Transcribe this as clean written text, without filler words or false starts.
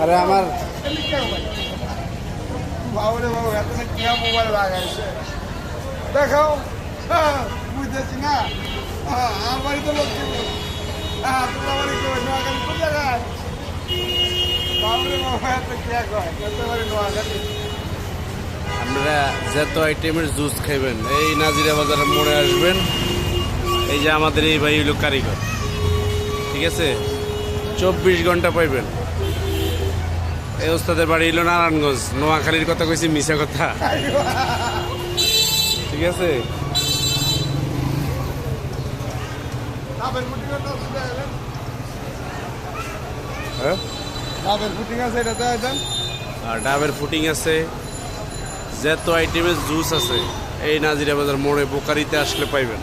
আরে আমার বাবুরে বাবু এত কি মোবাইল লাগাইছে দেখাও বুঝতেছি না আমার বাড়িতে লোক ছিল তোমরা বাড়ি কেউ নোয়াখালী কোন জায়গায় বাবুরে বাবু এত কি কয় এত বাড়ি নোয়াখালী আপনারা যত আইটেমের জুস খাইবেন এই নাজিরা বাজারের মোড়ে আসবেন। এই যে আমাদের এই ভাই হইল কারিগর, ঠিক আছে, 24 ঘন্টা পাইবেন। এই ওস্তাদের বাড়ি হইল নারায়ণগঞ্জ, নোয়াখালীর কথা কইছি মিশা কথা, ঠিক আছে। হ্যাঁ, ডাবের ফুটিং আছে এটা তো একদম আর ডাবের ফুটিং আছে, যত আইটেমের জুস আছে এই নাজিরা বাজার মোড়ে বোকারিতে আসলে পাইবেন।